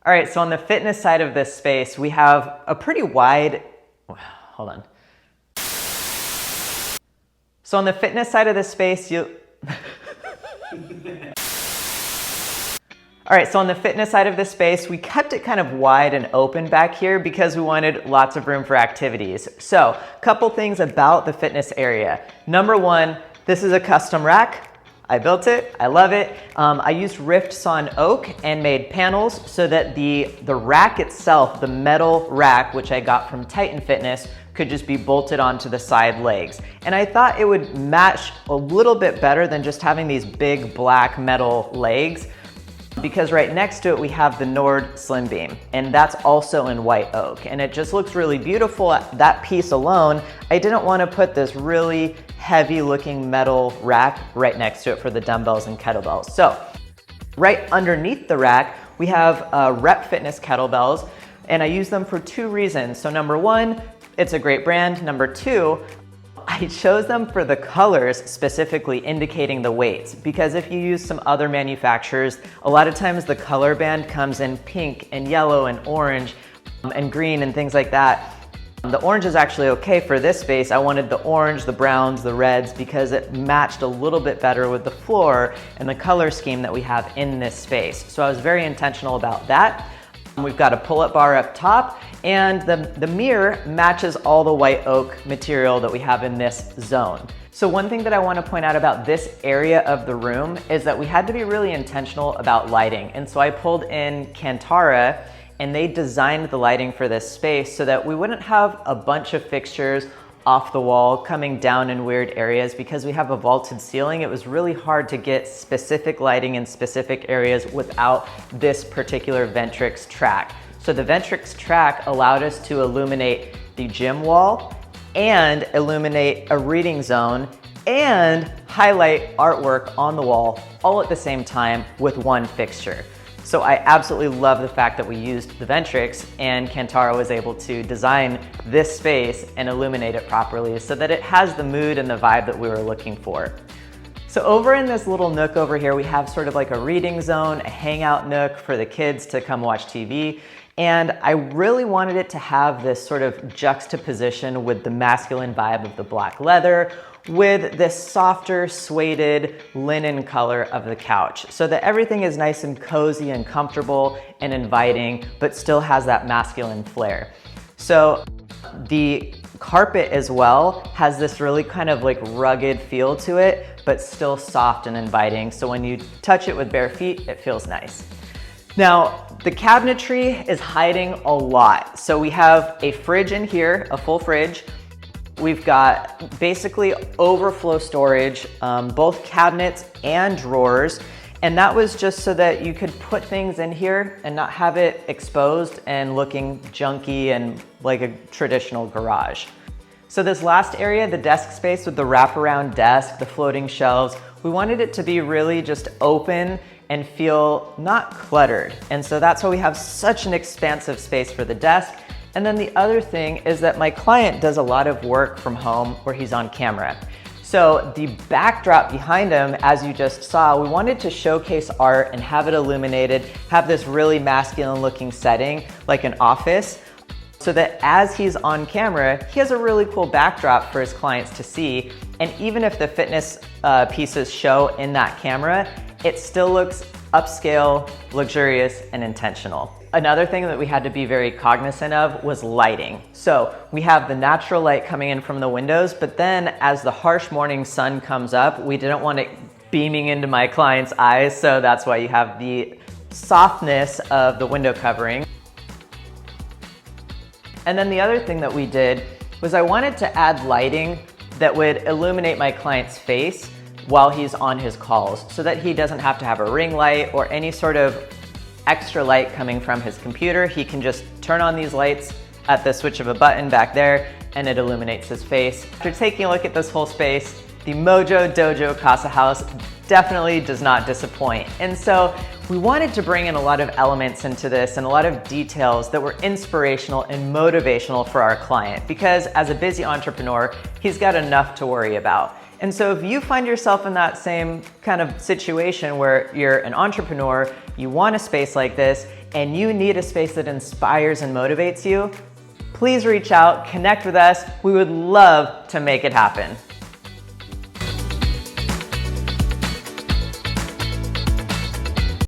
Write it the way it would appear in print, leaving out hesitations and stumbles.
All right, so on the fitness side of this space, we have a pretty wide, hold on. So on the fitness side of this space, All right, so on the fitness side of this space, we kept it kind of wide and open back here because we wanted lots of room for activities. So a couple things about the fitness area. Number one, this is a custom rack. I built it, I love it. I used rift sawn oak and made panels so that the rack itself, the metal rack, which I got from Titan Fitness, could just be bolted onto the side legs. And I thought it would match a little bit better than just having these big black metal legs, because right next to it we have the Nord Slim Beam, and that's also in white oak, and it just looks really beautiful. That piece alone, I didn't want to put this really heavy looking metal rack right next to it for the dumbbells and kettlebells. So right underneath the rack we have Rep Fitness kettlebells, and I use them for two reasons. So number one, it's a great brand. Number two, I chose them for the colors specifically indicating the weights, because if you use some other manufacturers, a lot of times the color band comes in pink and yellow and orange and green and things like that. The orange is actually okay for this space. I wanted the orange, the browns, the reds, because it matched a little bit better with the floor and the color scheme that we have in this space. So I was very intentional about that. We've got a pull-up bar up top, and the mirror matches all the white oak material that we have in this zone. So one thing that I want to point out about this area of the room is that we had to be really intentional about lighting. And so I pulled in Kantara, and they designed the lighting for this space so that we wouldn't have a bunch of fixtures off the wall coming down in weird areas. Because we have a vaulted ceiling, it was really hard to get specific lighting in specific areas without this particular Ventrix track. So the Ventrix track allowed us to illuminate the gym wall and illuminate a reading zone and highlight artwork on the wall all at the same time with one fixture. So I absolutely love the fact that we used the Ventrix, and Kantara was able to design this space and illuminate it properly so that it has the mood and the vibe that we were looking for. So over in this little nook over here, we have sort of like a reading zone, a hangout nook for the kids to come watch TV. And I really wanted it to have this sort of juxtaposition with the masculine vibe of the black leather, with this softer suede linen color of the couch, so that everything is nice and cozy and comfortable and inviting, but still has that masculine flair. So the carpet as well has this really kind of like rugged feel to it, but still soft and inviting. So when you touch it with bare feet, it feels nice. Now, the cabinetry is hiding a lot. So we have a fridge in here, a full fridge. We've got basically overflow storage, both cabinets and drawers. And that was just so that you could put things in here and not have it exposed and looking junky and like a traditional garage. So this last area, the desk space with the wraparound desk, the floating shelves, we wanted it to be really just open and feel not cluttered. And so that's why we have such an expansive space for the desk. And then the other thing is that my client does a lot of work from home where he's on camera. So the backdrop behind him, as you just saw, we wanted to showcase art and have it illuminated, have this really masculine looking setting, like an office, so that as he's on camera, he has a really cool backdrop for his clients to see. And even if the fitness pieces show in that camera, it still looks upscale, luxurious, and intentional. Another thing that we had to be very cognizant of was lighting. So we have the natural light coming in from the windows, but then as the harsh morning sun comes up, we didn't want it beaming into my client's eyes, so that's why you have the softness of the window covering. And then the other thing that we did was I wanted to add lighting that would illuminate my client's face while he's on his calls, so that he doesn't have to have a ring light or any sort of extra light coming from his computer. He can just turn on these lights at the switch of a button back there and it illuminates his face. After taking a look at this whole space, the Mojo Dojo Casa House definitely does not disappoint. And so we wanted to bring in a lot of elements into this and a lot of details that were inspirational and motivational for our client, because as a busy entrepreneur, he's got enough to worry about. And so if you find yourself in that same kind of situation where you're an entrepreneur, you want a space like this, and you need a space that inspires and motivates you, please reach out, connect with us. We would love to make it happen.